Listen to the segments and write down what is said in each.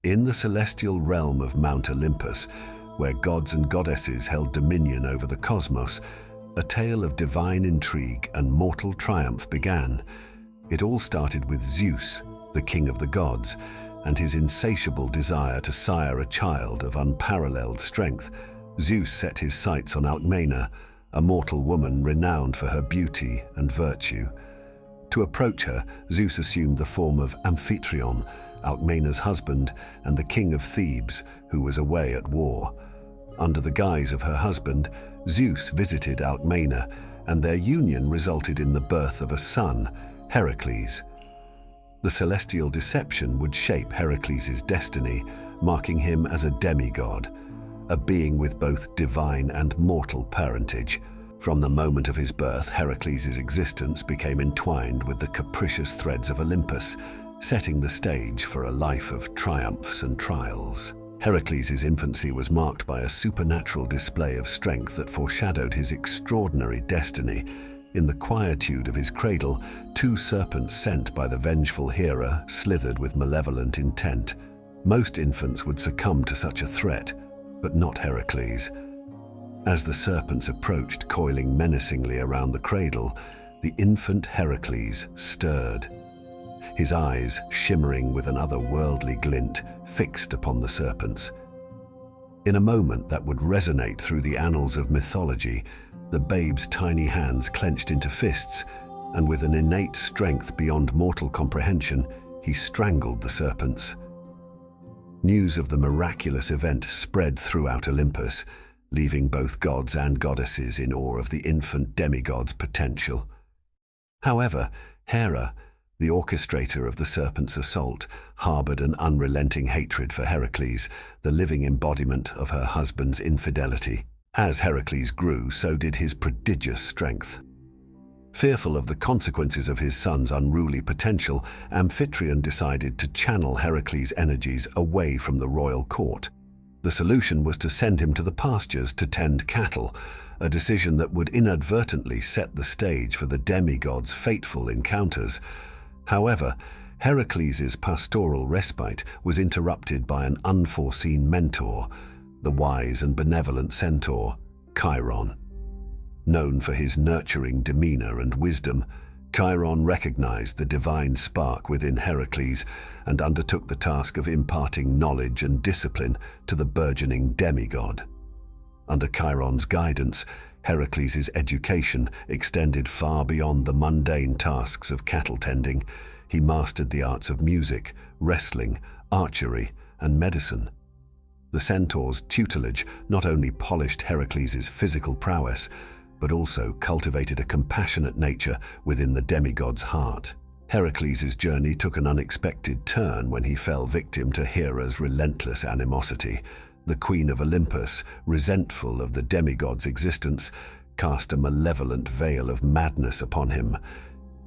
In the celestial realm of Mount Olympus, where gods and goddesses held dominion over the cosmos, a tale of divine intrigue and mortal triumph began. It all started with Zeus, the king of the gods, and his insatiable desire to sire a child of unparalleled strength. Zeus set his sights on Alcmena, a mortal woman renowned for her beauty and virtue. To approach her, Zeus assumed the form of Amphitryon, Alcmena's husband and the king of Thebes, who was away at war. Under the guise of her husband, Zeus visited Alcmena, and their union resulted in the birth of a son, Heracles. The celestial deception would shape Heracles' destiny, marking him as a demigod, a being with both divine and mortal parentage. From the moment of his birth, Heracles' existence became entwined with the capricious threads of Olympus, setting the stage for a life of triumphs and trials. Heracles' infancy was marked by a supernatural display of strength that foreshadowed his extraordinary destiny. In the quietude of his cradle, two serpents sent by the vengeful Hera slithered with malevolent intent. Most infants would succumb to such a threat, but not Heracles. As the serpents approached, coiling menacingly around the cradle, the infant Heracles stirred. His eyes, shimmering with an otherworldly glint, fixed upon the serpents. In a moment that would resonate through the annals of mythology, the babe's tiny hands clenched into fists, and with an innate strength beyond mortal comprehension, he strangled the serpents. News of the miraculous event spread throughout Olympus, leaving both gods and goddesses in awe of the infant demigod's potential. However, Hera, the orchestrator of the serpent's assault, harbored an unrelenting hatred for Heracles, the living embodiment of her husband's infidelity. As Heracles grew, so did his prodigious strength. Fearful of the consequences of his son's unruly potential, Amphitryon decided to channel Heracles' energies away from the royal court. The solution was to send him to the pastures to tend cattle, a decision that would inadvertently set the stage for the demigod's fateful encounters. However, Heracles' pastoral respite was interrupted by an unforeseen mentor, the wise and benevolent centaur, Chiron. Known for his nurturing demeanor and wisdom, Chiron recognized the divine spark within Heracles and undertook the task of imparting knowledge and discipline to the burgeoning demigod. Under Chiron's guidance, Heracles' education extended far beyond the mundane tasks of cattle tending. He mastered the arts of music, wrestling, archery, and medicine. The centaur's tutelage not only polished Heracles' physical prowess, but also cultivated a compassionate nature within the demigod's heart. Heracles' journey took an unexpected turn when he fell victim to Hera's relentless animosity. The Queen of Olympus, resentful of the demigod's existence, cast a malevolent veil of madness upon him.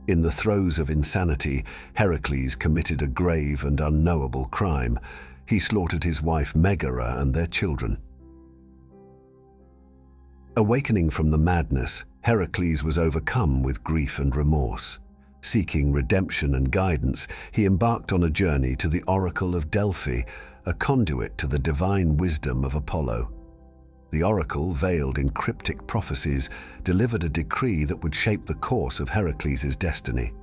In the throes of insanity, Heracles committed a grave and unknowable crime. He slaughtered his wife Megara and their children. Awakening from the madness, Heracles was overcome with grief and remorse. Seeking redemption and guidance, he embarked on a journey to the Oracle of Delphi, a conduit to the divine wisdom of Apollo. The oracle, veiled in cryptic prophecies, delivered a decree that would shape the course of Heracles' destiny.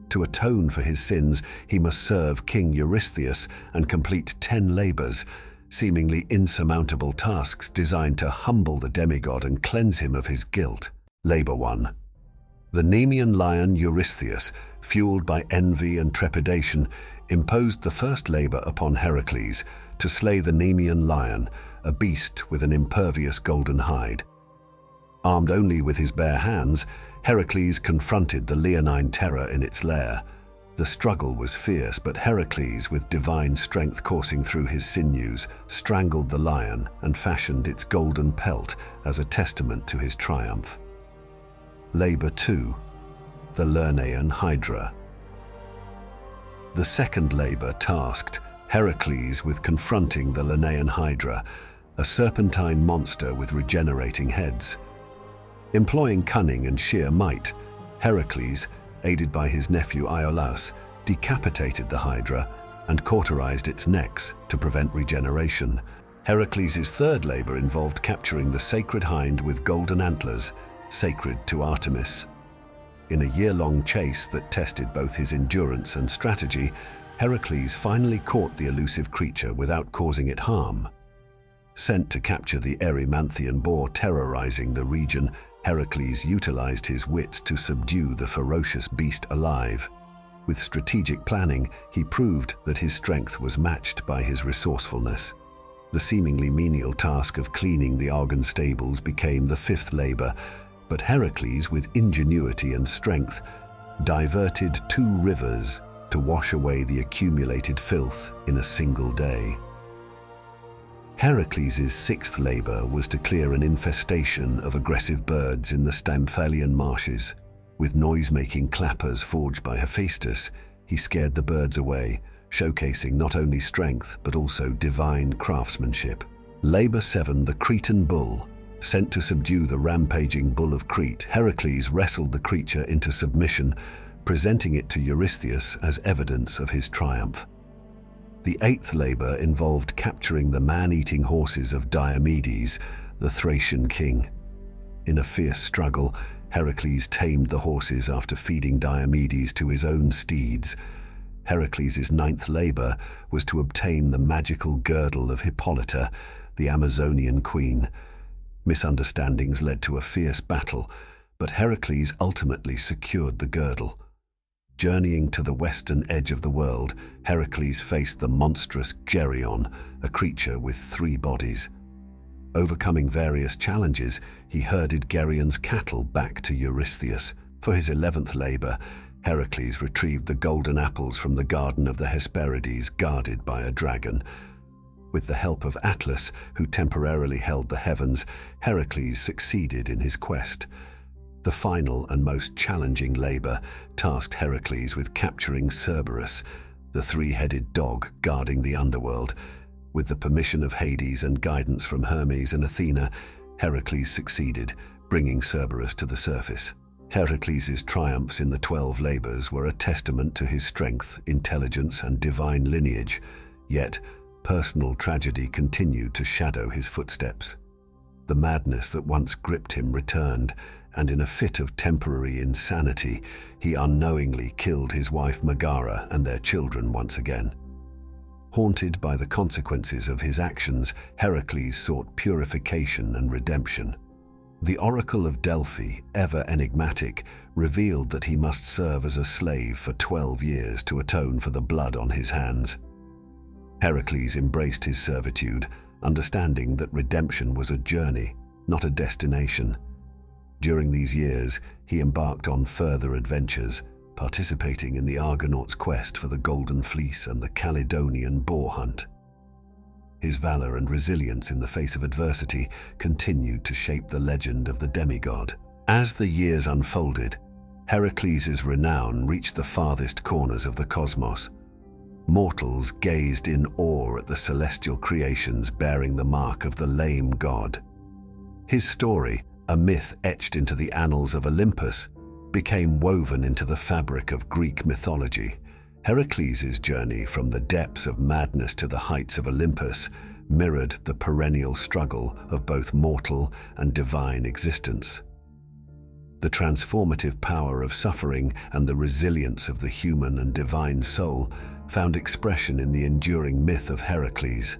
To atone for his sins, he must serve King Eurystheus and complete 10 labors, seemingly insurmountable tasks designed to humble the demigod and cleanse him of his guilt. Labor 1. The Nemean lion Eurystheus, fueled by envy and trepidation, imposed the first labor upon Heracles to slay the Nemean lion, a beast with an impervious golden hide. Armed only with his bare hands, Heracles confronted the leonine terror in its lair. The struggle was fierce, but Heracles, with divine strength coursing through his sinews, strangled the lion and fashioned its golden pelt as a testament to his triumph. Labor 2. The Lernaean Hydra. The second labor tasked Heracles with confronting the Lernaean Hydra, a serpentine monster with regenerating heads. Employing cunning and sheer might, Heracles, aided by his nephew Iolaus, decapitated the Hydra, and cauterized its necks to prevent regeneration. Heracles' third labor involved capturing the sacred hind with golden antlers, sacred to Artemis. In a year-long chase that tested both his endurance and strategy, Heracles finally caught the elusive creature without causing it harm. Sent to capture the Erymanthian boar terrorizing the region, Heracles utilized his wits to subdue the ferocious beast alive. With strategic planning, he proved that his strength was matched by his resourcefulness. The seemingly menial task of cleaning the Argon stables became the fifth labor, but Heracles, with ingenuity and strength, diverted 2 rivers to wash away the accumulated filth in a single day. Heracles' sixth labor was to clear an infestation of aggressive birds in the Stymphalian marshes. With noise-making clappers forged by Hephaestus, he scared the birds away, showcasing not only strength but also divine craftsmanship. Labor 7, the Cretan bull. Sent to subdue the rampaging bull of Crete, Heracles wrestled the creature into submission, presenting it to Eurystheus as evidence of his triumph. The eighth labor involved capturing the man-eating horses of Diomedes, the Thracian king. In a fierce struggle, Heracles tamed the horses after feeding Diomedes to his own steeds. Heracles' ninth labor was to obtain the magical girdle of Hippolyta, the Amazonian queen. Misunderstandings led to a fierce battle, but Heracles ultimately secured the girdle. Journeying to the western edge of the world, Heracles faced the monstrous Geryon, a creature with 3 bodies. Overcoming various challenges, he herded Geryon's cattle back to Eurystheus. For his 11th labor, Heracles retrieved the golden apples from the garden of the Hesperides, guarded by a dragon. With the help of Atlas, who temporarily held the heavens, Heracles succeeded in his quest. The final and most challenging labor tasked Heracles with capturing Cerberus, the 3-headed dog guarding the underworld. With the permission of Hades and guidance from Hermes and Athena, Heracles succeeded, bringing Cerberus to the surface. Heracles' triumphs in the 12 labors were a testament to his strength, intelligence, and divine lineage, yet personal tragedy continued to shadow his footsteps. The madness that once gripped him returned, and in a fit of temporary insanity, he unknowingly killed his wife Megara and their children once again. Haunted by the consequences of his actions, Heracles sought purification and redemption. The Oracle of Delphi, ever enigmatic, revealed that he must serve as a slave for 12 years to atone for the blood on his hands. Heracles embraced his servitude, understanding that redemption was a journey, not a destination. During these years, he embarked on further adventures, participating in the Argonauts' quest for the Golden Fleece and the Caledonian boar hunt. His valor and resilience in the face of adversity continued to shape the legend of the demigod. As the years unfolded, Heracles' renown reached the farthest corners of the cosmos. Mortals gazed in awe at the celestial creations bearing the mark of the lame god. His story, a myth etched into the annals of Olympus, became woven into the fabric of Greek mythology. Heracles' journey from the depths of madness to the heights of Olympus mirrored the perennial struggle of both mortal and divine existence. The transformative power of suffering and the resilience of the human and divine soul found expression in the enduring myth of Heracles,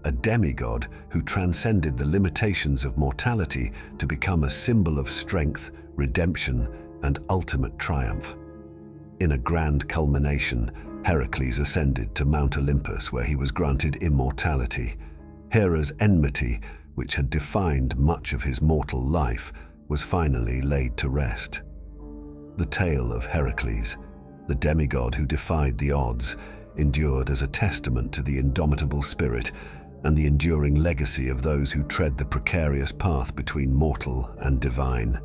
a demigod who transcended the limitations of mortality to become a symbol of strength, redemption, and ultimate triumph. In a grand culmination, Heracles ascended to Mount Olympus, where he was granted immortality. Hera's enmity, which had defined much of his mortal life, was finally laid to rest. The tale of Heracles, the demigod who defied the odds, endured as a testament to the indomitable spirit and the enduring legacy of those who tread the precarious path between mortal and divine.